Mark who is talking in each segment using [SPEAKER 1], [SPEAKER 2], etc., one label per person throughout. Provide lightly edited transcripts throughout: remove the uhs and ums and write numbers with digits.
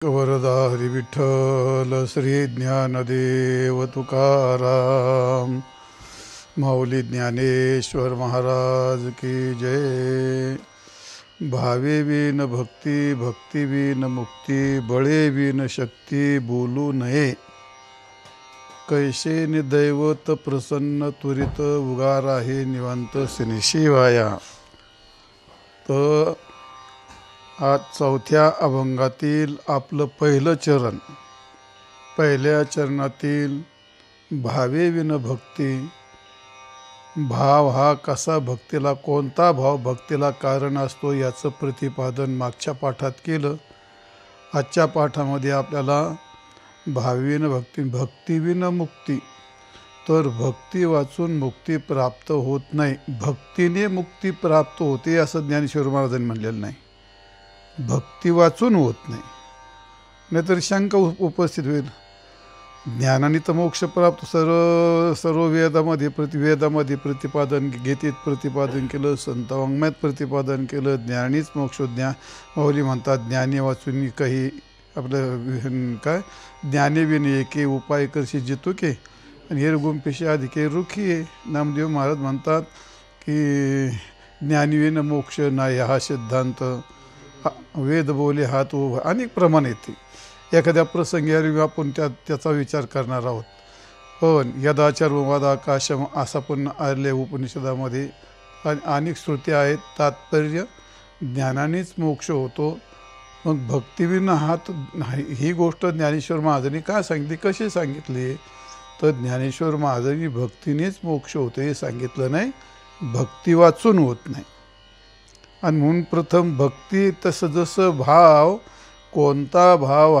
[SPEAKER 1] वरदा हरी विठ्ठल श्री ज्ञानदेव तुकाराम माऊली ज्ञानेश्वर महाराज की जय। भावे विन भक्ती, भक्ती विन मुक्ती, बळे विन शक्ती, बोलू नये। कैसे दैवत प्रसन्न त्वरित, उगार आहे निवांत शिवाया। तर आज चौथ्या अभंगातील आपलं पहिलं चरण, पहिल्या चरणातील भावे विन भक्ती, भाव हा कसा भक्तीला, कोणता भाव भक्तीला कारण असतो याचं प्रतिपादन मागच्या पाठात केलं। आजच्या पाठामध्ये आपल्याला भावेविन भक्ती, भक्तीविन मुक्ती, तर भक्ती वाचून मुक्ती प्राप्त होत नाही, भक्तीने मुक्ती प्राप्त होते असं ज्ञानेश्वर महाराजांनी म्हणलेलं नाही, भक्ती वाचून होत नाही। नाहीतर शंका उपस्थित होईल, ज्ञानाने तर मोक्ष प्राप्त सर्व वेदामध्ये वेदामध्ये प्रतिपादन, गीतेत प्रतिपादन केलं, संत वाङ्मयात प्रतिपादन केलं, ज्ञानीच मोक्ष। माऊली म्हणतात ज्ञानी वाचून काही आपलं काय, ज्ञाने विन एके उपाय करशी जितुके, आणि हिरगुंपेशी अधिके रुखी। नामदेव महाराज म्हणतात की ज्ञानीविन मोक्ष नाही हा सिद्धांत, वेद बोले हात उभा, अनेक प्रमाण येते। एखाद्या प्रसंगी आपण त्याचा विचार करणार आहोत। पण यदाचार वादाकाशम असा पण आले उपनिषदामध्ये, अनेक श्रुती आहेत। तात्पर्य ज्ञानानेच मोक्ष होतो, मग भक्तीविना हात नाही। ही गोष्ट ज्ञानेश्वर महाराजांनी काय सांगितली, कशी सांगितली, तर ज्ञानेश्वर महाराजांनी भक्तीनेच मोक्ष होतो हे सांगितलं नाही, भक्ती वाचून होत नाही। आणि म्हणून प्रथम भक्ती, तसं जसं भाव, कोणता भाव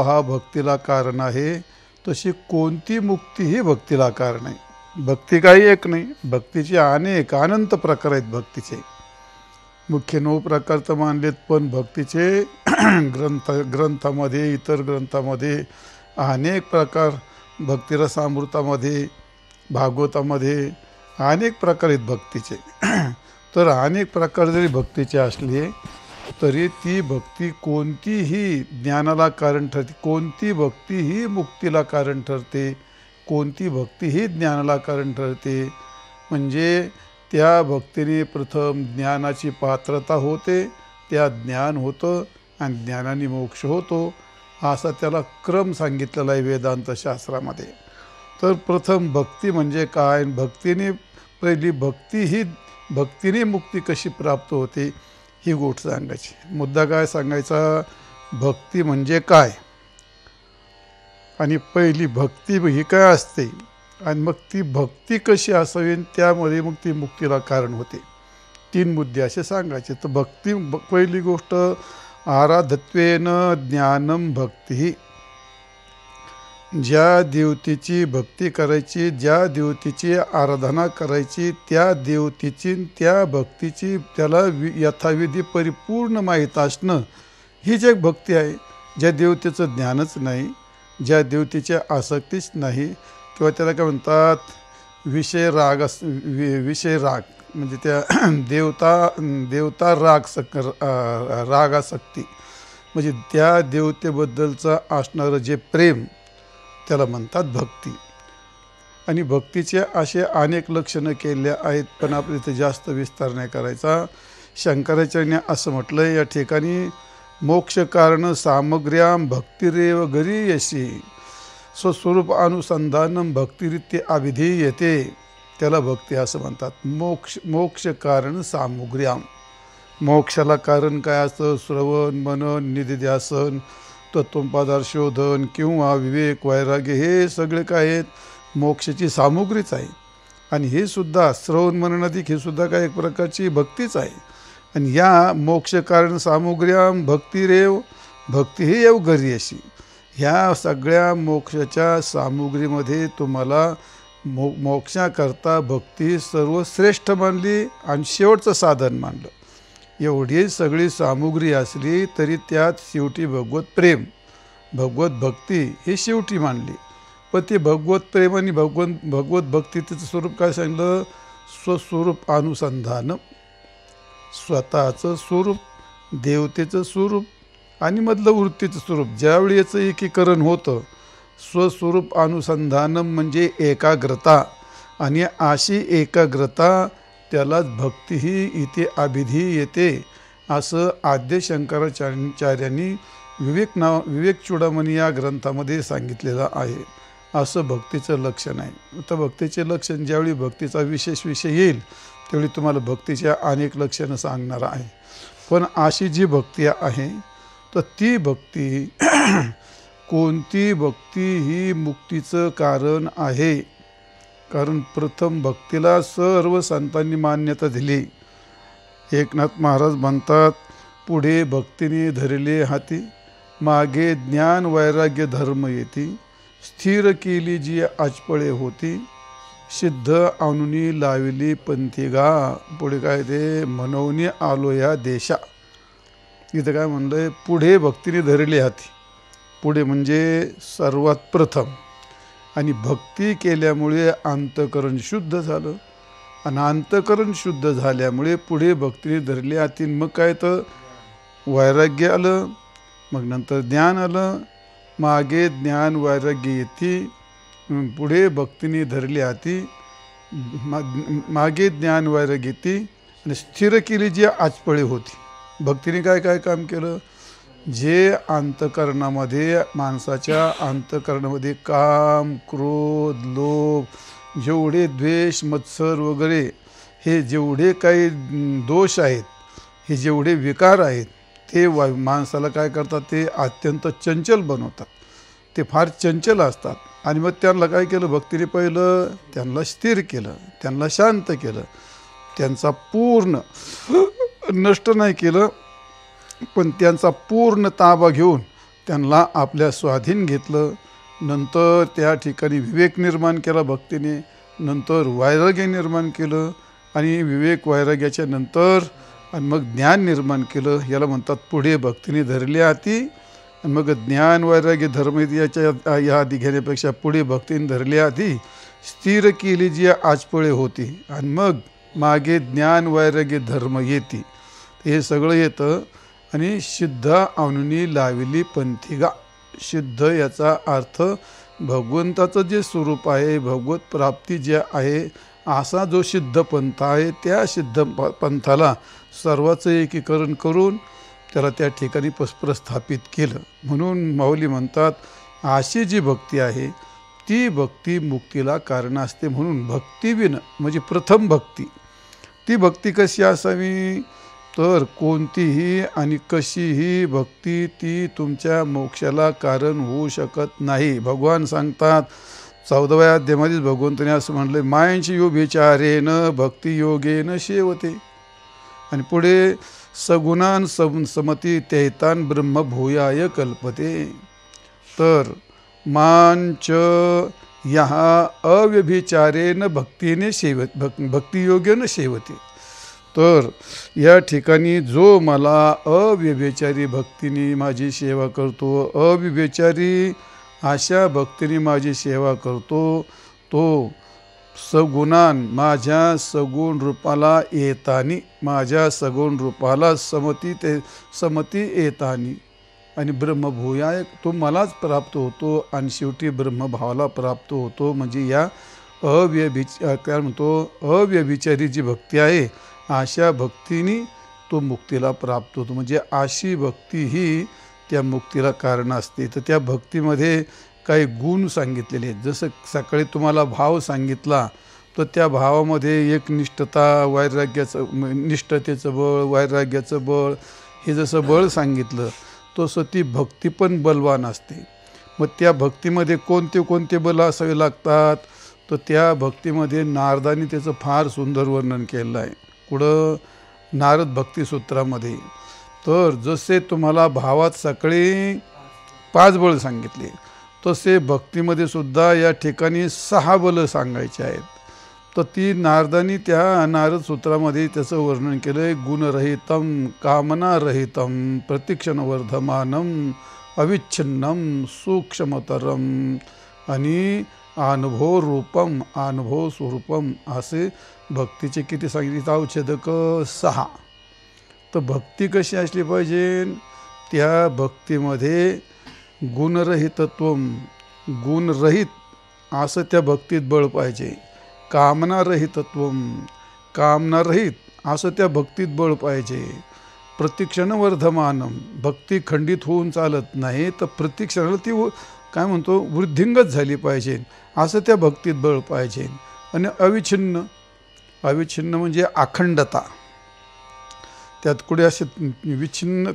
[SPEAKER 1] हा भक्तीला कारण आहे, तशी कोणती मुक्ती ही भक्तीला कारण आहे। भक्ती काही एक नाही, भक्तीचे अनेक अनंत प्रकार आहेत। भक्तीचे मुख्य 9 प्रकार तर मानलेत, पण भक्तीचे ग्रंथामध्ये, इतर ग्रंथामध्ये अनेक प्रकार, भक्तिरसामृतामध्ये, भागवतामध्ये अनेक प्रकार आहेत भक्तीचे। तर अनेक प्रकार जरी भक्तीचे असले तरी ती भक्ती कोणतीही ज्ञानाला कारण ठरते, कोणती भक्ती ही मुक्तीला कारण ठरते, कोणती भक्ती ही ज्ञानाला कारण ठरते। म्हणजे त्या भक्तीने प्रथम ज्ञानाची पात्रता होते, त्या ज्ञान होतं आणि ज्ञानाने मोक्ष होतो, असा त्याला क्रम सांगितलेला आहे वेदांत शास्त्रामध्ये। तर प्रथम भक्ती म्हणजे काय, भक्तीने पहिली भक्ती ही, भक्तीने मुक्ती कशी प्राप्त होते ही गोष्ट सांगायची। मुद्दा काय सांगायचा, भक्ती म्हणजे काय, आणि पहिली भक्ती ही काय असते, आणि मग ती भक्ती कशी असावी, त्यामध्ये मग ती मुक्तीला कारण होते। 3 मुद्दे असे सांगायचे। तर भक्ती, पहिली गोष्ट आराधत्वेन ज्ञानम भक्ती, ज्या देवतेची भक्ती करायची, ज्या देवतेची आराधना करायची, त्या देवतेची, त्या भक्तीची त्याला यथाविधी परिपूर्ण माहीत असणं, हीच एक भक्ती आहे। ज्या देवतेचं ज्ञानच नाही, ज्या देवतेची आसक्तीच नाही, किंवा त्याला काय म्हणतात विषय राग, म्हणजे त्या देवता रागासक्ती, म्हणजे त्या देवतेबद्दलचं असणारं जे प्रेम, त्याला म्हणतात भक्ती। आणि भक्तीचे असे अनेक लक्षणं केले आहेत, पण आपण इथे जास्त विस्तार नाही करायचा। शंकराचार्याने असं म्हटलं या ठिकाणी, मोक्ष कारण सामग्र्याम भक्तिरेव गरीयसी, स्वस्वरूप अनुसंधानम भक्तिरित्य अभिधीयते, त्याला भक्ती असं म्हणतात। मोक्ष कारण सामुग्र्याम, मोक्षाला कारण काय असतं, श्रवण मनन निधिध्यासन, तत्वपदार्थ शोधन किंवा विवेक वैराग्य, हे सगळे काय आहेत, मोक्षाची सामुग्रीच आहे। आणि हे सुद्धा श्रवण मननाधिक, हे सुद्धा काय एक प्रकारची भक्तीच आहे। आणि या मोक्ष कारण सामुग्र्याम भक्तिरेव, भक्ती ही येव गरीयसी, ह्या सगळ्या मोक्षाच्या सामुग्रीमध्ये तुम्हाला मोक्षाकरता भक्ती सर्वश्रेष्ठ मानली आणि शेवटचं साधन मानलं। एवढी सगळी सामुग्री असली तरी त्यात शेवटी भगवत प्रेम, भगवत भक्ती ही शेवटी मानली। पण ती भगवत प्रेम आणि भगवत भक्ती, तिचं स्वरूप काय सांगितलं, स्वस्वरूप अनुसंधान, स्वतःचं स्वरूप, देवतेचं स्वरूप आणि मधलं वृत्तीचं स्वरूप. ज्यावेळी याचं एकीकरण होतं, स्वस्वरूप अनुसंधानम म्हणजे एकाग्रता, आणि अशी एकाग्रता त्यालाच भक्तीही इथे अभिधी येते, असं आद्य शंकराचार्यांनी विवेक चूडामणी या ग्रंथामध्ये सांगितलेलं आहे. असं भक्तीचं लक्षण आहे. तर भक्तीचे लक्षण ज्यावेळी भक्तीचा विशेष विषय येईल त्यावेळी तुम्हाला भक्तीच्या अनेक लक्षणं सांगणार आहे. पण अशी जी भक्ती आहे तर ती भक्ती कोणती भक्ती ही मुक्तीचं कारण आहे. कारण प्रथम भक्तीला सर्व संतांनी मान्यता दिली. एकनाथ महाराज म्हणतात, पुढे भक्तीने धरले हाती, मागे ज्ञान वैराग्य धर्म येती, स्थिर केली जी आचपळे होती, सिद्ध आणुनी लाविली पंथी गा. पुढे काय ते म्हणवनी आलो या देशा. इथं काय म्हणलंय, पुढे भक्तीने धरले हाती. पुढे म्हणजे सर्वात प्रथम, आणि भक्ती केल्यामुळे अंतःकरण शुद्ध झालं, आणि अंतःकरण शुद्ध झाल्यामुळे पुढे भक्तीने धरले हाती. मग काय तर वैराग्य आलं, मग नंतर ज्ञान आलं, मागे ज्ञान वैराग्य येते. पुढे भक्तीने धरले हाती, मागे ज्ञान वैराग्य येते, आणि स्थिर केली जी आचपळे होती. भक्तीने काय काय काम केलं? जे अंतःकरणामध्ये, माणसाच्या अंतःकरणामध्ये काम, क्रोध, लोभ, जेवढे द्वेष, मत्सर वगैरे हे जेवढे काही दोष आहेत, हे जेवढे विकार आहेत, ते माणसाला काय करतात, ते अत्यंत चंचल बनवतात. ते फार चंचल असतात. आणि मग त्यांना काय केलं भक्तीने? पहिलं त्यांना स्थिर केलं, त्यांना शांत केलं, त्यांचा पूर्ण नष्ट नाही केलं, पण त्यांचा पूर्ण ताबा घेऊन त्यांना आपल्या स्वाधीन घेतलं. नंतर त्या ठिकाणी विवेक निर्माण केला भक्तीने, नंतर वैराग्य निर्माण केलं, आणि विवेक वैराग्याच्या नंतर आणि मग ज्ञान निर्माण केलं. याला म्हणतात पुढे भक्तीने धरले हाती. आणि मग ज्ञान वैराग्य धर्म याच्या या आधी घेण्यापेक्षा पुढे भक्तीने धरले हाती, स्थिर केली जी आचपळे होती, आणि मग मागे ज्ञान वैराग्य धर्म येते. हे सगळं येतं. आणि सिद्ध आणुनी लाविली पंथिगा. सिद्ध याचा अर्थ भगवंताचं जे स्वरूप आहे, भगवत प्राप्ती जे आहे, असा जो सिद्ध पंथ आहे, त्या सिद्ध पंथाला सर्वाचं एकीकरण करून त्याला त्या ठिकाणी प्रस्थापित केलं. म्हणून माऊली म्हणतात, अशी जी भक्ती आहे ती भक्ती मुक्तीला कारण असते. म्हणून भक्तिविन म्हणजे प्रथम भक्ती. ती भक्ती कशी असावी? तर कोणतीही आणि कशीही भक्ती ती तुमच्या मोक्षाला कारण होऊ शकत नाही. भगवान सांगतात 14व्या अध्यायामध्येच भगवंताने असं म्हणलं, मायांची यो विचारेन भक्ती योगेन शेवते. आणि पुढे सगुणान समती तेतान ब्रह्म भूयाय कल्पते. तर मांच यहाँ अव्यभिचारेन भक्तीने भक्तियोगेन शेवते. तर या ठिकाणी जो मला अव्यभिचारी भक्तीने माझी सेवा करतो, अव्यभिचारी अशा भक्तीने माझी सेवा करतो, तो सगुणान माझ्या सगुण रूपाला येतानी, माझ्या सगुण रूपाला समती येतानी, आणि ब्रह्मभूयाय तो मलाच प्राप्त होतो, आणि शेवटी ब्रह्मभावाला प्राप्त होतो. म्हणजे या काय म्हणतो, अव्यभिचारी जी भक्ती आहे अशा भक्तीने तो मुक्तीला प्राप्त होतो. म्हणजे अशी भक्ती ही त्या मुक्तीला कारण असते. तर त्या भक्तीमध्ये काही गुण सांगितलेले आहेत. जसं सकाळी तुम्हाला भाव सांगितला, तर त्या भावामध्ये एक निष्ठता, वैराग्याचं, निष्ठतेचं बळ, वैराग्याचं बळ, हे जसं बळ सांगितलं तसं ती भक्ती पण बलवान असते. मग त्या भक्तीमध्ये कोणते कोणते बल असावे लागतात? तर त्या भक्तीमध्ये नारदांनी त्याचं फार सुंदर वर्णन केलं आहे. पुढं नारद भक्तिसूत्रामध्ये. तर जसे तुम्हाला भावात सकाळी 5 बळ सांगितले, तसे भक्तीमध्ये सुद्धा या ठिकाणी 6 बल सांगायचे आहेत. तर ती नारदांनी त्या नारद सूत्रामध्ये त्याचं वर्णन केलं आहे. गुणरहितम कामनारहितम प्रतिक्षणवर्धमानम अविच्छिन्नम सूक्ष्मतरम आणि अनुभव रूपम अनुभव स्वरूपम. असे भक्तीचे किती सांगितले? औच्छेदक 6. तर भक्ती कशी असली पाहिजे? त्या भक्तीमध्ये गुणरहितत्वम, गुणरहित असं त्या भक्तीत बळ पाहिजे. कामनारहितत्वम, कामनारहित असं त्या भक्तीत बळ पाहिजे. प्रतिक्षण वर्धमानम, भक्ती खंडित होऊन चालत नाही, तर प्रतिक्षणाला ती काय म्हणतो वृद्धिंगत झाली पाहिजे, असं त्या भक्तीत बळ पाहिजे. आणि अविच्छिन्न, अविच्छिन्न म्हणजे अखंडता, त्यात कुठे असे विच्छिन्न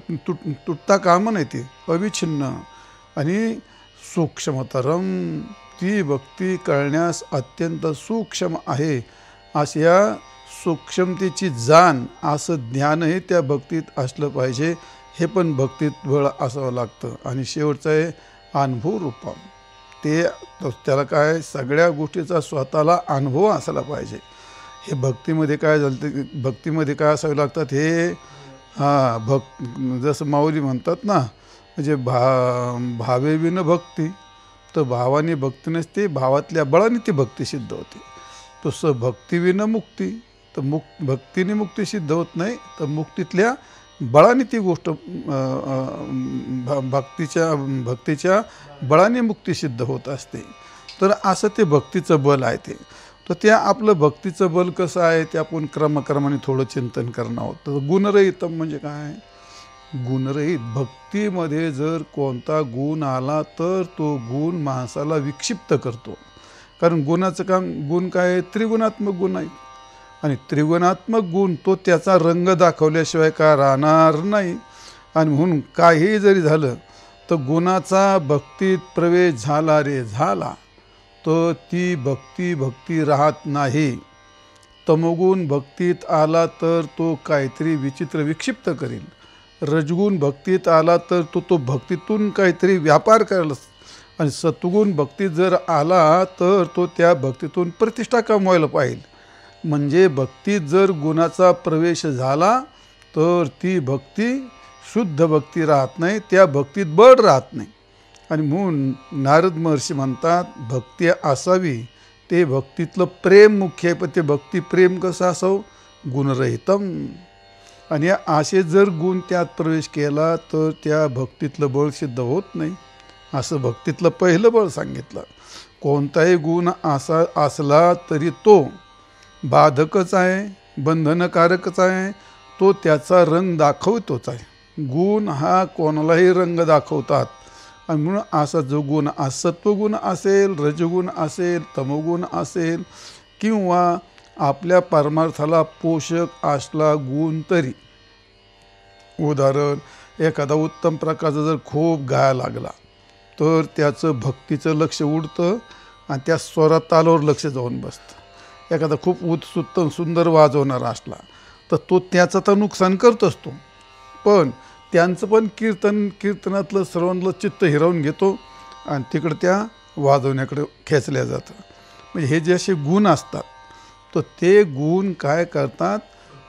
[SPEAKER 1] तुटता कामं नाही, ते अविच्छिन्न. आणि सूक्ष्मतरम, ती भक्ती कळण्यास अत्यंत सूक्ष्म आहे, अशा सूक्ष्मतेची जाण असं ज्ञानही त्या भक्तीत असलं पाहिजे. हे पण भक्तीत बळ असावं लागतं. आणि शेवटचं आहे अनुभव रूपम, ते त्याला काय सगळ्या गोष्टीचा स्वतःला अनुभव असला पाहिजे. हे भक्तीमध्ये काय झालं, ते भक्तीमध्ये काय असावे लागतात हे जसं माऊली म्हणतात ना, म्हणजे भावे विन भक्ती, तर भावाने भक्ती नसते, भावातल्या बळाने ती भक्ती सिद्ध होते. तसं भक्ती विन मुक्ती, तर भक्तीने मुक्ती सिद्ध होत नाही, तर मुक्तीतल्या बळाने ती गोष्ट भक्तीच्या बळाने मुक्ती सिद्ध होत असते. तर असं ते भक्तीचं बल आहे. तर त्या आपलं भक्तीचं बल कसं आहे ते आपण क्रमाक्रमाने थोडं चिंतन करणं होतं. गुणरहितम म्हणजे काय, गुणरहित भक्तीमध्ये जर कोणता गुण आला तर तो गुण माणसाला विक्षिप्त करतो. कारण गुणाचं काम, गुण काय त्रिगुणात्मक गुण आहे, आणि त्रिगुणात्मक गुण तो त्याचा रंग दाखवल्याशिवाय का राहणार नाही. आणि म्हणून काही जरी झालं तर गुणाचा भक्तीत प्रवेश झाला रे झाला, तर ती भक्ती राहत नाही. तमोगुण भक्तीत आला तर तो काहीतरी विचित्र विक्षिप्त करेल. रजगुण भक्तीत आला तर तो भक्तीतून काहीतरी व्यापार करायला. आणि सत्वगुण भक्तीत जर आला तर तो त्या भक्तीतून प्रतिष्ठा कमवायला पाहिजे. म्हणजे भक्तीत जर गुणाचा प्रवेश झाला तर ती भक्ती शुद्ध भक्ती राहत नाही, त्या भक्तीत बळ राहत नाही. आणि म्हणून नारद महर्षी म्हणतात भक्ती असावी, ते भक्तीतलं प्रेम मुख्य आहे. पण ते भक्ती प्रेम कसं असावं, गुणरहितम. आणि असे जर गुण त्यात प्रवेश केला तर त्या भक्तीतलं बळ सिद्ध होत नाही. असं भक्तीतलं पहिलं बळ सांगितलं. कोणताही गुण असा असला तरी तो बाधकच आहे, बंधनकारकच आहे, तो त्याचा रंग दाखवतोच आहे. गुण हा कोणालाही रंग दाखवतात. आणि म्हणून असा जो गुण, सत्वगुण असेल, रजगुण असेल, तमोगुण असेल, किंवा आपल्या परमार्थाला पोषक असला गुण तरी, उदाहरण एखादा उत्तम प्रकारचा जर खूप गायला लागला तर त्याचं भक्तीचं लक्ष उडतं आणि त्या स्वरात तालावर लक्ष जाऊन बसतं. एखादा खूप उत्तम सुंदर वाजवणारा असला तर तो त्याचं तर नुकसान करत असतो, पण त्यांचं पण कीर्तनातलं सर्वांना चित्त हिरावून घेतो आणि तिकडं त्या वाजवण्याकडे खेचल्या जातं. म्हणजे हे जे असे गुण असतात तर ते गुण काय करतात,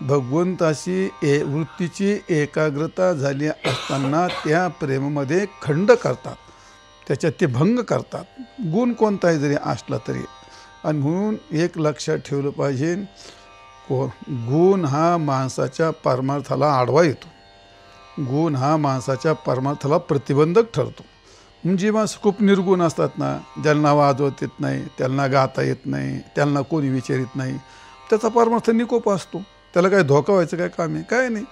[SPEAKER 1] भगवंताशी वृत्तीची एकाग्रता झाली असताना त्या प्रेमामध्ये खंड करतात, त्याच्यात ते भंग करतात, गुण कोणताही जरी असला तरी. आणि म्हणून एक लक्षात ठेवलं पाहिजे, गुण हा माणसाच्या परमार्थाला आडवा येतो, गुण हा माणसाच्या परमार्थाला प्रतिबंधक ठरतो. म्हणजे माणसं खूप निर्गुण असतात ना, ज्यांना वाजवत येत नाही, त्यांना गाता येत नाही, त्यांना कोणी विचारित नाही, त्याचा परमार्थ निकोप असतो, त्याला काय धोका व्हायचं काय काम आहे, काय नाही.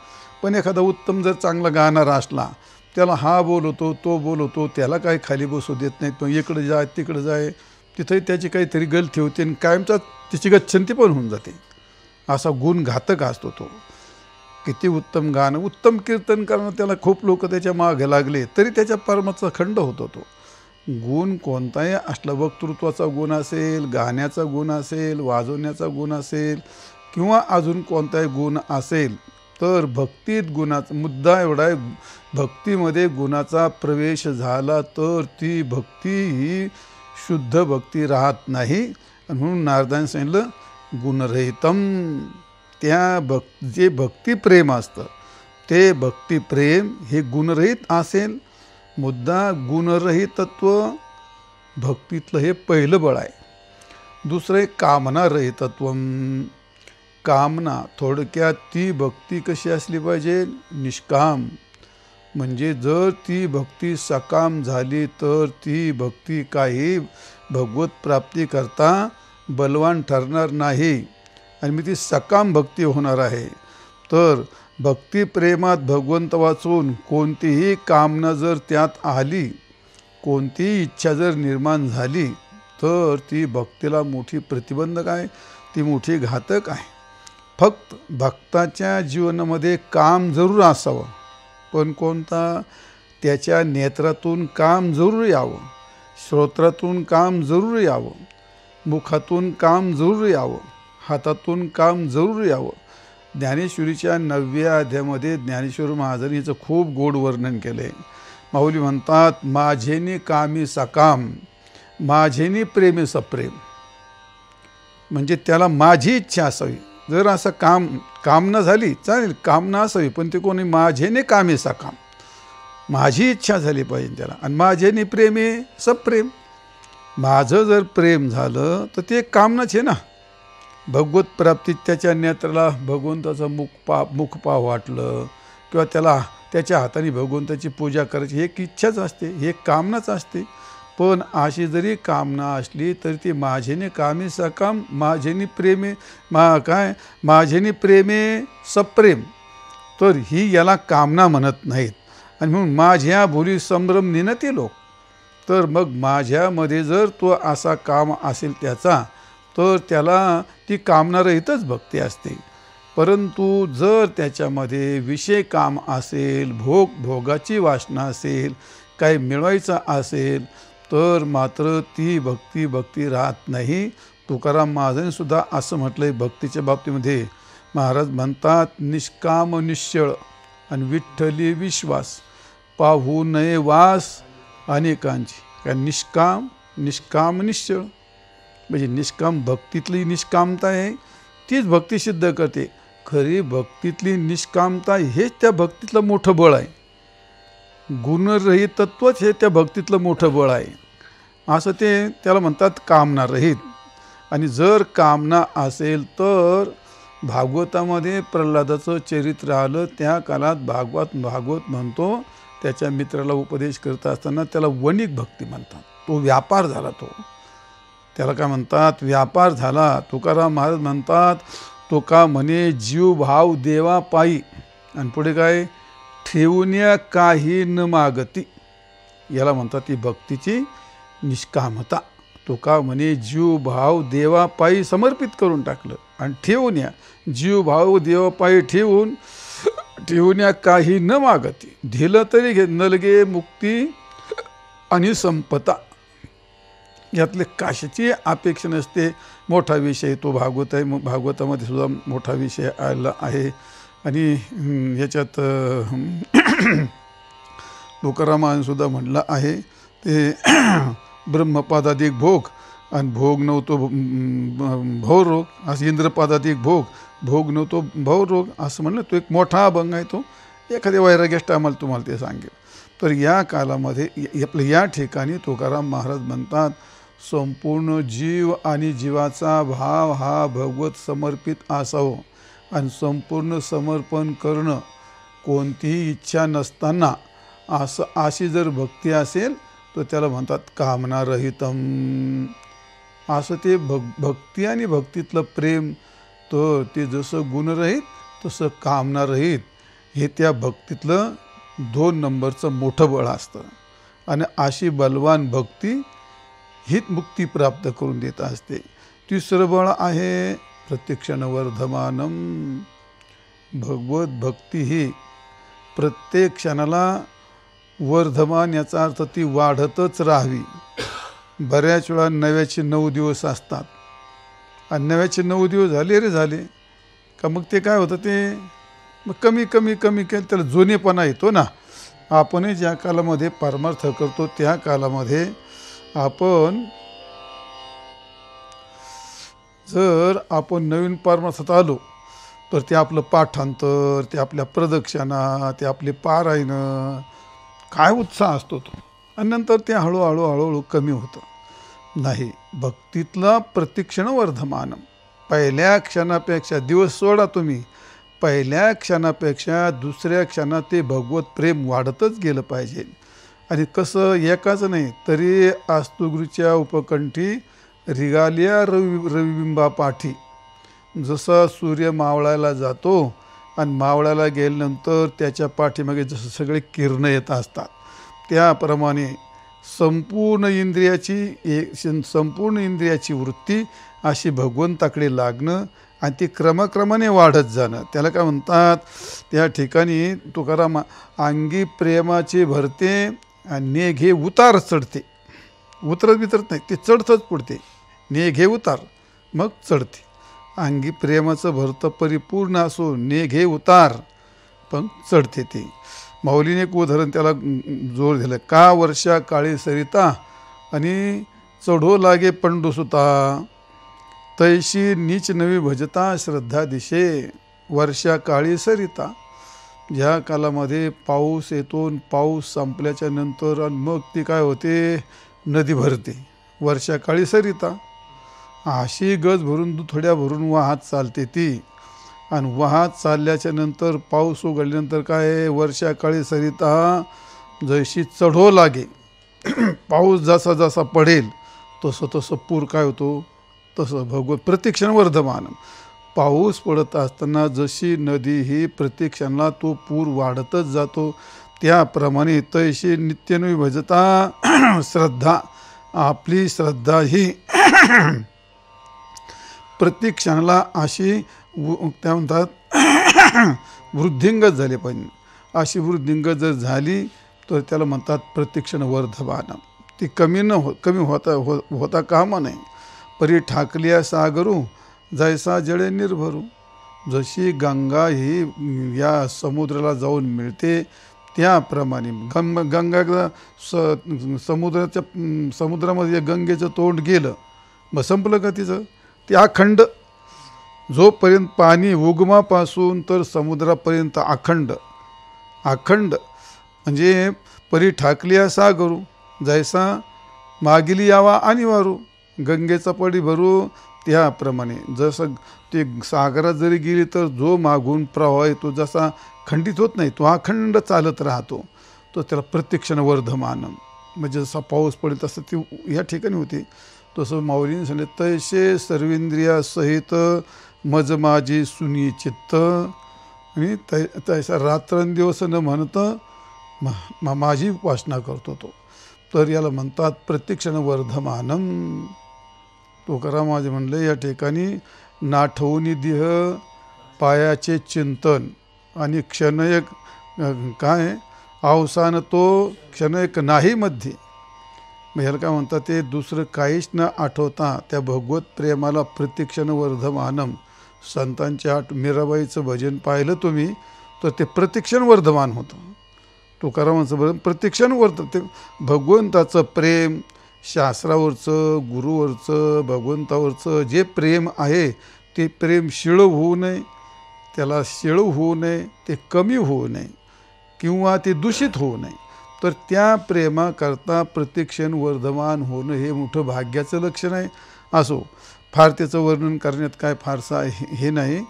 [SPEAKER 1] पण एखादा उत्तम जर चांगला गाणारा असला, त्याला हा बोलवतो तो बोलवतो, त्याला काय खाली बसू देत नाहीत, पण इकडे जाय तिकडे जाय, तिथंही त्याची काहीतरी गलती होते आणि कायमचा तिची गच्छंती पण होऊन जाते. असा गुण घातक असतो तो. किती उत्तम गाणं, उत्तम कीर्तन करणं, त्याला खूप लोक त्याच्या मागे लागले तरी त्याच्या परमाचा खंड होतो. तो गुण कोणताही असला, वक्तृत्वाचा गुण असेल, गाण्याचा गुण असेल, वाजवण्याचा गुण असेल, किंवा अजून कोणताही गुण असेल, तर भक्तीत गुणाचा मुद्दा एवढा आहे, भक्तीमध्ये गुणाचा प्रवेश झाला तर ती भक्ती ही शुद्ध भक्ती राहत नाही. आणि म्हणून नारदाने सांगितलं गुणरहितम. त्या जे भक्तिप्रेम असतं ते भक्तिप्रेम हे गुणरहित असेल. मुद्दा गुणरहितत्व भक्तीतलं हे पहिलं बळ आहे. दुसरं आहे कामनारहितत्व. कामना, थोडक्यात ती भक्ती कशी असली पाहिजे, निष्काम. म्हणजे जर ती भक्ती सकाम झाली तर ती भक्ती काही भगवत प्राप्ती करता बलवान ठरणार नाही आणि मी ती सकाम भक्ती होणार आहे. तर भक्तिप्रेमात भगवंत वाचून कोणतीही कामना जर त्यात आली, कोणतीही इच्छा जर निर्माण झाली तर ती भक्तीला मोठी प्रतिबंधक आहे, ती मोठी घातक आहे. फक्त भक्ताच्या जीवनामध्ये काम जरूर असावं, पण कोणता? त्याच्या नेत्रातून काम जरूर यावं, श्रोत्रातून काम जरूर यावं, मुखातून काम जरूर यावं, हातातून काम जरूर यावं. ज्ञानेश्वरीच्या 9व्या अध्यायामध्ये ज्ञानेश्वर महाराजांनी याचं खूप गोड वर्णन केलं आहे. माऊली म्हणतात, माझेनी कामी सकाम, माझेनी प्रेमी सप्रेम. म्हणजे त्याला माझी इच्छा असावी. जर असं कामना झाली चालेल, कामना असावी, पण ते कोणी माझेने कामी सकाम, माझी इच्छा झाली पाहिजे त्याला. आणि माझेने प्रेमी सप्रेम, माझं जर प्रेम झालं तर ते कामनाच आहे ना. भगवत प्राप्तीत त्याच्या नेत्राला भगवंताचं मुख पाव वाटलं किंवा त्याला त्याच्या हाताने भगवंताची पूजा करायची, एक इच्छाच असते, हे कामनाच असते. पण अशी जरी कामना असली तरी ती माझेने कामी सकाम, माझेने प्रेमे माझेने प्रेमे सप्रेम, तर ही याला कामना म्हणत नाहीत. आणि म्हणून माझ्या भोली संभ्रम निनती लोक. तर मग माझ्यामध्ये जर तो असा काम असेल त्याचा, तर त्याला ती कामनारहितच भक्ती असते. परंतु जर त्याच्यामध्ये विषय काम असेल, भोगाची वासना असेल, काही मिळवायचं असेल, तर मात्र ती भक्ती राहत नाही. तुकाराम महाराजांनी सुद्धा असं म्हटलंय भक्तीच्या बाबतीमध्ये. महाराज म्हणतात, निष्काम निश्चळ आणि विठ्ठली विश्वास, पाहू नये वास अनेकांची. काय निष्काम निश्चळ म्हणजे निष्काम भक्तीतली निष्कामता आहे, तीच भक्ती सिद्ध करते. खरी भक्तीतली निष्कामता हेच त्या भक्तीतलं मोठं बळ आहे. गुणरहित तत्वच हे त्या भक्तीतलं मोठं बळ आहे. असं ते त्याला म्हणतात कामना रहित. आणि जर कामना असेल तर भागवतामध्ये प्रल्हादाचं चरित्र आलं. त्या काळात भागवत म्हणतो, त्याच्या मित्राला उपदेश करत असताना त्याला वणिक भक्ती म्हणतात. तो व्यापार झाला, त्याला काय म्हणतात? व्यापार झाला. तुकाराम महाराज म्हणतात, तो का म्हणे जीव भाव देवा पायी. आणि पुढे काय? ठेवून काही न मागती. याला म्हणतात ती भक्तीची निष्कामता. तो का म्हणे जीव भाव देवा पायी समर्पित करून टाकलं. आणि ठेवून जीव भाव देवा पायी ठेवून काही न मागती. दिलं तरी घे, नलगे मुक्ती आणि संपता. यातले कशाची अपेक्षा नसते. मोठा विषय तो भागवत आहे, भागवतामध्ये सुद्धा मोठा विषय आला आहे. आणि याच्यात तुकारामाने सुद्धा म्हटलं आहे ते ब्रह्मपादाधिक भोग आणि भोग नव्हतो भवरोग, असं इंद्रपादाधिक भोग नव्हतो भवरोग असं म्हणलं. तो एक मोठा अभंग आहे. तो एखाद्या वैराग्याष्ट आम्हाला तुम्हाला ते सांगेल. तर या कालामध्ये आपल्या या ठिकाणी तुकाराम महाराज म्हणतात, संपूर्ण जीव आणि जीवाचा भाव हा भगवत समर्पित असावं. आणि संपूर्ण समर्पण करणं, कोणतीही इच्छा नसताना अशी जर भक्ती असेल तर त्याला म्हणतात कामनारहितम. असं ते भक्ती आणि भक्तीतलं प्रेम, तर ते जसं गुणरहित तसं कामनारहित, हे त्या भक्तीतलं 2 नंबरचं मोठं बळ असतं. आणि अशी बलवान भक्ती हीच मुक्ती प्राप्त करून देत असते. तिसरं बळ आहे प्रत्यक्षण वर्धमानम. भगवत भक्ती ही प्रत्येक क्षणाला वर्धमान, याचा अर्थ ती वाढतच राहावी. बऱ्याच वेळा 9व्याचे 9 दिवस असतात आणि 9व्याचे 9 दिवस झाले का मग ते काय होतं, ते मग कमी त्याला जुनेपणा येतो ना. आपण ज्या कालामध्ये परमार्थ करतो त्या कालामध्ये आपण जर आपण नवीन परमार्थात आलो तर ते आपलं पाठांतर, ते आपल्या प्रदक्षिणा, ते आपले पारायण, काय उत्साह असतो तो. आणि नंतर ते हळूहळू कमी होतं. नाही, भक्तीतला प्रतिक्षण वर्धमान. पहिल्या क्षणापेक्षा दिवस सोडा तुम्ही, पहिल्या क्षणापेक्षा दुसऱ्या क्षणात ते भगवत प्रेम वाढतच गेलं पाहिजे. आणि कसं एकाच नाही तरी आस्तुगृच्या उपकंठी रिगालिया रविबिंबा पाठी. जसा सूर्य मावळायला जातो आणि मावळायला गेल्यानंतर त्याच्या पाठीमागे जसं सगळे किरणं येत असतात, त्याप्रमाणे संपूर्ण इंद्रियाची वृत्ती अशी भगवंताकडे लागणं आणि ती क्रमाक्रमाने वाढत जाणं. त्याला काय म्हणतात, त्या ठिकाणी तुकाराम अंगी प्रेमाचे भरते आणि नेघे उतार चढते. उतरत बितरत नाही, ते चढतच पुढते. नेघे उतार मग चढते. अंगी प्रेमाचं भरतं परिपूर्ण असो, नेघे उतार पण चढते. ते माऊलीने एक उदाहरण त्याला जोर दिलं. का वर्षा काळी सरिता आणि चढो लागे पंडुसुता, तैशी नीच नवी भजता श्रद्धा दिशे. वर्षा काळी सरिता, ज्या कालामध्ये पाऊस येतो, पाऊस संपल्याच्या नंतर आणि मग ती काय होते, नदी भरते. वर्षा काळी सरिता अशी गज भरून थोड्या भरून वाहत चालते ती. आणि वाहत चालल्याच्या नंतर पाऊस उघडल्यानंतर काय, वर्षा काळी सरिता जशी चढो लागे. पाऊस जसा जसा पडेल तसं तसं पूर काय होतो, तसं भगवत प्रतिक्षण वर्धमान. पाऊस पडत असताना जशी नदी ही प्रतिक्षणाला तो पूर वाढतच जातो, त्याप्रमाणे तैशी नित्यनवी भजता श्रद्धा. आपली श्रद्धा ही प्रतिक्षणाला अशी त्या म्हणतात वृद्धिंगत झाली पाहिजे. अशी वृद्धिंगत जर झाली तर त्याला म्हणतात प्रतिक्षण वर्धमान. ती कमी होता कामा नाही. परी ठाकलिया सागरू जैसा जळे निर्भरू. जशी गंगा ही या समुद्राला जाऊन मिळते त्याप्रमाणे गंगा समुद्रामध्ये गंगेचं तोंड गेलं मग संपलं का तिचं. ते अखंड जोपर्यंत पाणी उगमापासून तर समुद्रापर्यंत अखंड म्हणजे परी ठाकलिया सागरू जैसा मागिली यावा आणि वारू. गंगेचा पडी भरू त्याप्रमाणे जसं ते सागरात जरी गेली तर जो मागून प्रवाह येतो जसा खंडित होत नाही, तो अखंड चालत राहतो, तो त्याला प्रतिक्षण वर्धमान. म्हणजे जसा पाऊस पडेल तसं ती ह्या ठिकाणी होती. तसं माऊलीने सांगितलं, तैसे सर्वेंद्रिया सहित मज माझी सुनी चित्त. आणि तैसा रात्रंदिवस न म्हणतं माझी उपासना करतो तो. तर याला म्हणतात प्रतिक्षण वर्धमानम. तुकारामाजी म्हणलं या ठिकाणी नाठवूनी देह पायाचे चिंतन आणि क्षणयक काय अवसान तो क्षणयक नाही मध्ये. मग ह्याला काय म्हणतात, ते दुसरं काहीच न आठवता त्या भगवत प्रेमाला प्रतिक्षण वर्धमानम. संतांच्या मीराबाईचं भजन पाहिलं तुम्ही तर ते प्रतिक्षण वर्धमान होतं. तुकारामांचं भजन प्रतिक्षण ते भगवंताचं प्रेम, शास्त्रावरचं गुरुवरचं भगवंतावरचं जे प्रेम आहे ते प्रेम शिळं होऊ नये, त्याला शिळं होऊ नये, ते कमी होऊ नये किंवा ते दूषित होऊ नये. तर त्या प्रेमाकरता प्रतिक्षण वर्धमान होणं हे मोठं भाग्याचं लक्षण आहे. असो, फार त्याचं वर्णन करण्यात काय फारसा हे नाही.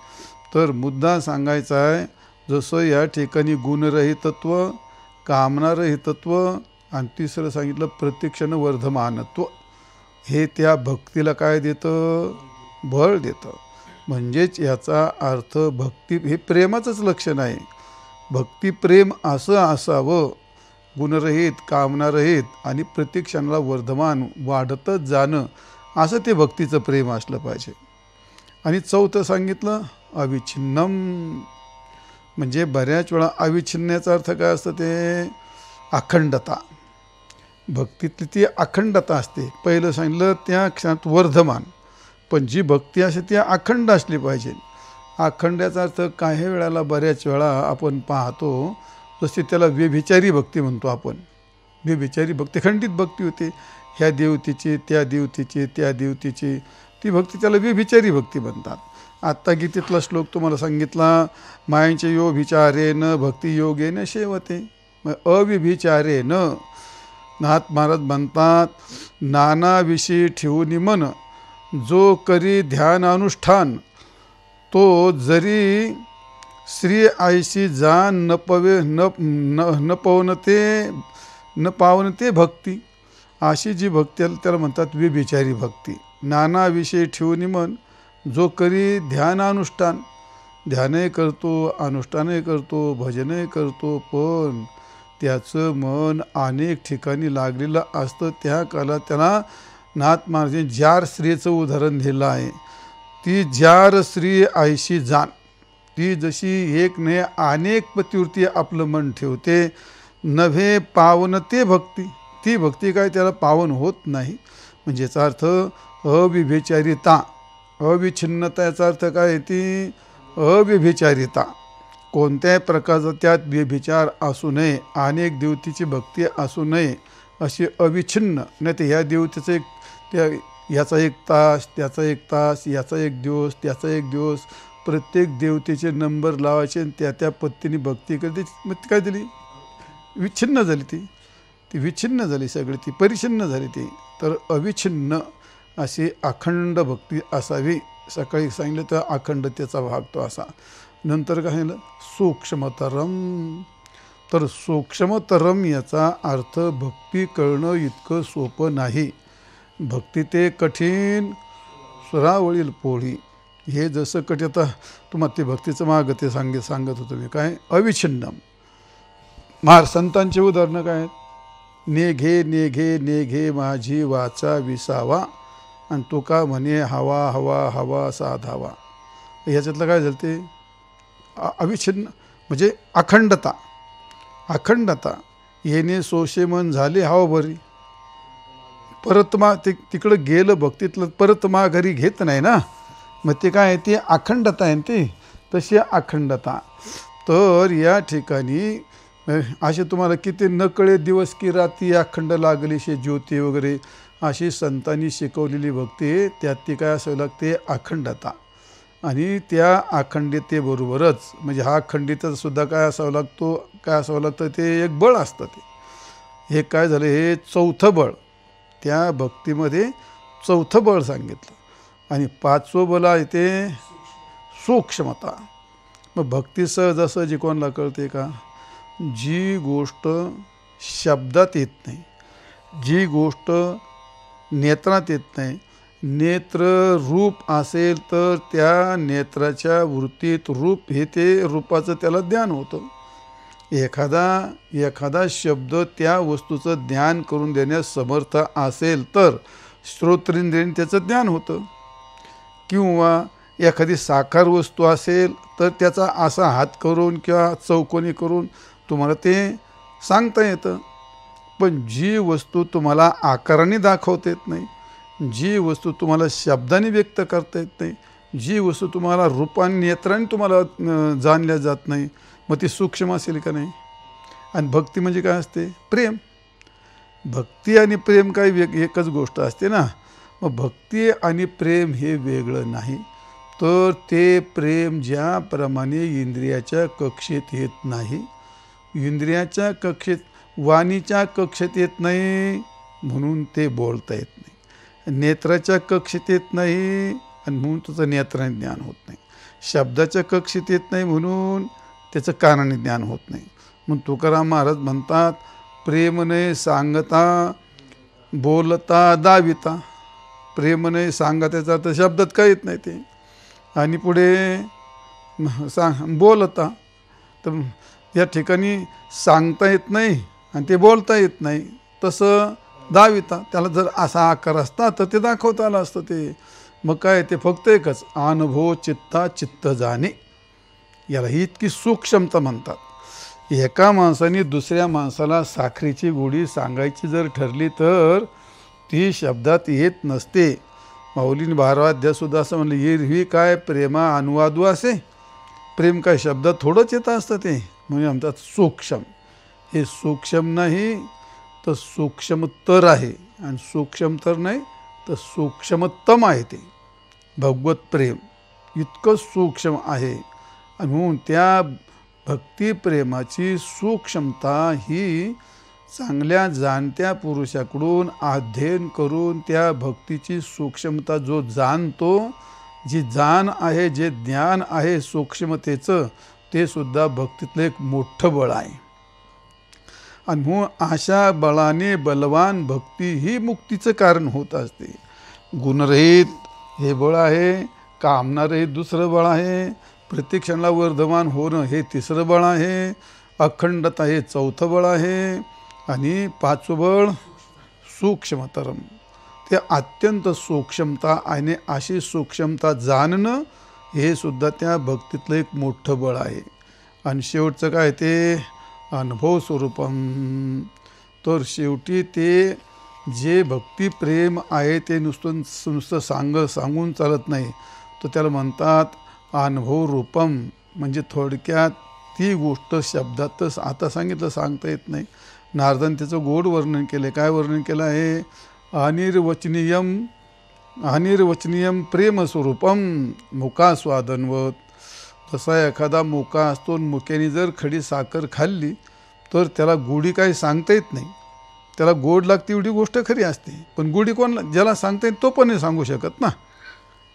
[SPEAKER 1] तर मुद्दा सांगायचा आहे, जसं या ठिकाणी गुणरहितत्व, कामनारहितत्व आणि तिसरं सांगितलं प्रतिक्षण वर्धमानत्व. हे त्या भक्तीला काय देतं, बळ देतं. म्हणजेच याचा अर्थ भक्ती हे प्रेमाचंच लक्षण आहे. भक्ती प्रेम असं असावं, गुणरहित, कामनारहित आणि प्रतिक्षणाला वर्धमान वाढतच जाणं, असं ते भक्तीचं प्रेम असलं पाहिजे. आणि चौथं सांगितलं अविच्छिन्नम. म्हणजे बऱ्याच वेळा अविच्छिन्नाचा अर्थ काय असतं, ते अखंडता. भक्तीतली ती अखंडता असते. पहिलं सांगितलं त्या क्षणात वर्धमान, पण जी भक्ती असते ती अखंड असली पाहिजे. अखंडाचा अर्थ काही वेळाला बऱ्याच वेळा आपण पाहतो, जशी त्याला व्यभिचारी भक्ती म्हणतो आपण. व्यभिचारी भक्ती खंडित भक्ती होते, ह्या देवतेची त्या देवतेची त्या देवतेची, ती भक्ती त्याला व्यभिचारी भक्ती म्हणतात. आत्ता गीतेतला श्लोक तुम्हाला सांगितला, मायांचे यो विचारेन भक्ती योगेन शेवते. मग अविभिचारेन नाथ महाराज म्हणतात, नाना विषयी ठेवून मन जो करी ध्यान अनुष्ठान, तो जरी श्री आईशी जाण न पवे न न न पवनते न पावनते भक्ती. अशी जी भक्ती त्याला म्हणतात व्यभिचारी भक्ती. नाना विषय ठेवून मन जो करी ध्यान अनुष्ठान, ध्यानही करतो, अनुष्ठानही करतो, भजनही करतो, पण त्याचं मन अनेक ठिकाणी लागलेलं असतं. त्या काळात त्याला नाथ महाराजांनी जार स्त्रीचं उदाहरण दिलं आहे. ती जार स्त्री आईशी जाण, ती जशी एक ने अनेक पतीवरती आपलं मन ठेवते, नव्हे पावनते भक्ती, ती भक्ती काय त्याला पावन होत नाही. म्हणजे याचा अर्थ अविभेचारिता, अविच्छिन्नता. याचा अर्थ काय? ती अव्यभिचारिता, कोणत्याही प्रकारचा त्यात व्यभिचार असू नये, अनेक देवतेची भक्ती असू नये, अशी अविच्छिन्न. नाही तर ह्या देवतेचं एक त्या याचा 1 तास, त्याचा 1 तास, याचा 1 दिवस, त्याचा 1 दिवस, प्रत्येक देवतेचे नंबर लावायचे आणि त्या त्या पद्धतीने भक्ती करते. मग ती काय झाली? विच्छिन्न झाली. ती विच्छिन्न झाली, सगळी ती परिच्छिन्न झाली ती. तर अविच्छिन्न अशी अखंड भक्ती असावी. सकाळी सांगितलं तर अखंडतेचा भाग तो असा. नंतर काय झालं? सूक्ष्मतरम. तर सूक्ष्मतरम याचा अर्थ भक्ती कळणं इतकं सोपं नाही. भक्ती ते कठीण सुरावळील पोळी. हे जसं कठी, आता तुम्हाला ते भक्तीचं मागं ते सांगत होतो मी. काय? अविच्छिन्नम. संतांचे उदाहरणं काय आहेत? नेघे नेघे नेघे माझी वाचा विसावा, आणि तुका म्हणे हवा हवा हवा साधावा. ह्याच्यातलं काय झालं? ते अविच्छिन्न म्हणजे अखंडता. अखंडता येणे सोशे मन झाले हाव बरी. परत तिकडं गेलं भक्तीतलं, परत घरी घेत नाही ना. मग ते काय? ती अखंडता आहे ती, तशी अखंडता. तर या ठिकाणी असे तुम्हाला किती नकळे दिवस की रात्री अखंड लागली शे ज्योती वगैरे अशी संतांनी शिकवलेली भक्ती, त्यात ती काय असावी लागते? अखंडता. आणि त्या अखंडतेबरोबरच म्हणजे हा अखंडितता सुद्धा काय असावं लागतो? काय असावं लागतं? ते एक बळ असतं. हे काय झालं? हे 4थं बळ. त्या भक्तीमध्ये 4थं बळ सांगितलं. आणि 5वं बळ आहे ते सूक्ष्मता. मग भक्ती सहजासहजी कोणाला कळते का? जी गोष्ट शब्दात येत नाही, जी गोष्ट नेत्रात येत नाही. नेत्र रूप असेल तर त्या नेत्राच्या वृत्तीत रूप हे ते रूपाचं त्याला ज्ञान होतं. एखादा शब्द त्या वस्तूचं ज्ञान करून देण्यास समर्थ असेल तर श्रोत्रेंद्रियाने त्याचं ज्ञान होतं. किंवा एखादी साकार वस्तू असेल तर त्याचा असा हात करून किंवा चौकोनी करून तुम्हाला ते सांगता येतं. पण जी वस्तू तुम्हाला आकाराने दाखवता येत नाही, जी वस्तू तुम्हाला शब्दाने व्यक्त करता येत नाही, जी वस्तू तुम्हाला रूपाने नेत्राने तुम्हाला जाणल्या जात नाही, मग ती सूक्ष्म असेल का नाही? आणि भक्ती म्हणजे काय असते? प्रेम. भक्ती आणि प्रेम काही एकच गोष्ट असते ना. मग भक्ती आणि प्रेम हे वेगळं नाही. तर ते प्रेम ज्याप्रमाणे इंद्रियाच्या कक्षेत येत नाही, इंद्रियाच्या कक्षेत वाणीच्या कक्षेत येत नाही म्हणून ते बोलता येत नाही, नेत्राच्या कक्षेत येत नाही आणि म्हणून त्याचं नेत्राने ज्ञान होत नाही, शब्दाच्या कक्षेत येत नाही म्हणून त्याचं कानाने ज्ञान होत नाही. मग तुकाराम महाराज म्हणतात, प्रेम नाही सांगता बोलता दाविता. प्रेम नाही सांगा त्याचा तर शब्दात काय येत नाही ते, आणि पुढे बोलता तर या ठिकाणी सांगता येत नाही आणि ते बोलता येत नाही. तसं दाविता, त्याला जर असा आकार असता तर ते दाखवता आलं असतं ते. मग काय ते फक्त एकच, अनुभव चित्ता चित्त जाणे. याला ही इतकी सूक्ष्मता म्हणतात. एका माणसाने दुसऱ्या माणसाला साखरेची गोडी सांगायची जर ठरली तर ती शब्दात येत नसते. माऊलीने 12वा अध्यायसुद्धा असं म्हणलं, एरवी काय प्रेमा अनुवादू असे. प्रेम काय शब्दात थोडंच येतं असतं ते, म्हणजे म्हणतात सूक्ष्म. हे सूक्ष्म नाही तर सूक्ष्मतर आहे, आणि सूक्ष्मतर नाही तर सूक्ष्मतम आहे. ते भगवत प्रेम इतकं सूक्ष्म आहे. आणि म्हणून त्या भक्तिप्रेमाची सूक्ष्मता ही चांगल्या जाणत्या पुरुषाकडून अध्ययन करून त्या भक्तीची सूक्ष्मता जो जाणतो, जी जाण आहे, जे ज्ञान आहे सूक्ष्मतेचं, ते सुद्धा भक्तीतलं एक मोठं बळ आहे. आणि म्हणून अशा बळाने बलवान भक्ती ही मुक्तीचं कारण होत असते. गुणरहित हे बळ आहे, कामनारहित दुसरं बळ आहे, प्रत्येक क्षणाला वर्धमान होणं हे तिसरं बळ आहे, अखंडता हे चौथं बळ आहे, आणि पाचवं बळ सूक्ष्मतरम, ते अत्यंत सूक्ष्मता आणि अशी सूक्ष्मता जाणणं हे सुद्धा त्या भक्तीतलं एक मोठं बळ आहे. आणि शेवटचं काय ते अनुभव स्वरूपम. तर शेवटी ते जे भक्ती प्रेम आहे ते नुसतं सांगून चालत नाही, तर त्याला म्हणतात अनुभव रूपम. म्हणजे थोडक्यात ती गोष्ट शब्दातच आता सांगता येत नाही. नारदाने त्याचं गोड वर्णन केलं. काय वर्णन केलं आहे? अनिर्वचनीयम प्रेमस्वरूपम मुकास्वादनवत. तसा एखादा मुका असतो, मुक्याने जर खडी साखर खाल्ली तर त्याला गोडी काही सांगता येत नाही. त्याला गोड लागते एवढी गोष्ट खरी असते, पण गोडी कोण ज्याला सांगता येईल तो पण नाही सांगू शकत ना.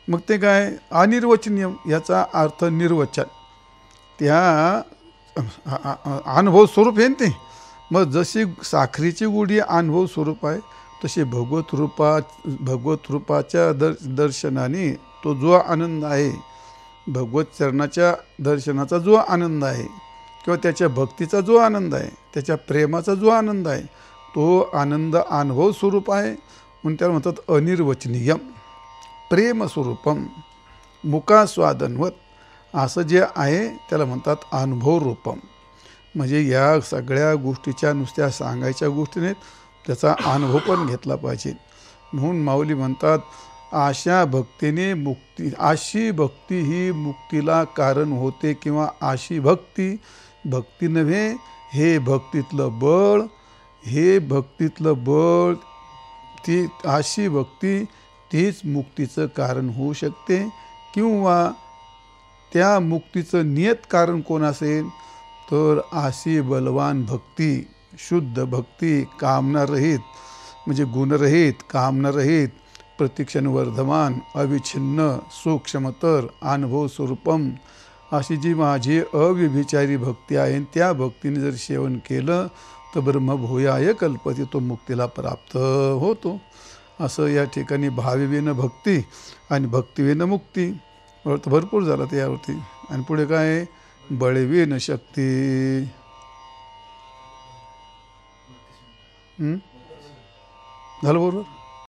[SPEAKER 1] मग ते काय अनिर्वचनीयम, याचा अर्थ निर्वचन, त्या अनुभव स्वरूप आहे ना ते. मग जशी साखरेची गोडी अनुभव स्वरूप आहे, तशी भगवत रूपाच्या दर्शनाने तो जो आनंद आहे, भगवत चरणाच्या दर्शनाचा जो आनंद आहे, किंवा त्याच्या भक्तीचा जो आनंद आहे, त्याच्या प्रेमाचा जो आनंद आहे, तो आनंद अनुभव स्वरूप आहे. म्हणून त्याला म्हणतात अनिर्वचनीयम प्रेमस्वरूपम मुकास्वादनवत. असं जे आहे त्याला म्हणतात अनुभव रूपम. म्हणजे या सगळ्या गोष्टीच्या नुसत्या सांगायच्या गोष्टी नाहीत, त्याचा अनुभव पण घेतला पाहिजे. म्हणून माऊली म्हणतात अशा भक्तीने मुक्ती, अशी भक्ती ही मुक्तीला कारण होते, किंवा अशी भक्ती नव्हे, हे भक्तीतलं बळ, ती अशी भक्ती तीच मुक्तीचं कारण होऊ शकते. किंवा त्या मुक्तीचं नियत कारण कोण असेल, तर अशी बलवान भक्ती, शुद्ध भक्ती, कामनारहित, म्हणजे गुणरहित, कामनारहित, प्रतिक्षण वर्धमान, अविच्छिन्न, सूक्ष्मतर, अनुभव स्वरूपम, अशी जी माझी अव्यभिचारी भक्ती आहे, त्या भक्तीने जर सेवन केलं तर ब्रह्मभूयाय कल्पते, तो मुक्तीला प्राप्त होतो. असं या ठिकाणी भाविवेन भक्ती आणि भक्तिवेन मुक्ती अर्थ भरपूर झाला त्यावरती. आणि पुढे काय बळवेन शक्ती. झालं बरोबर.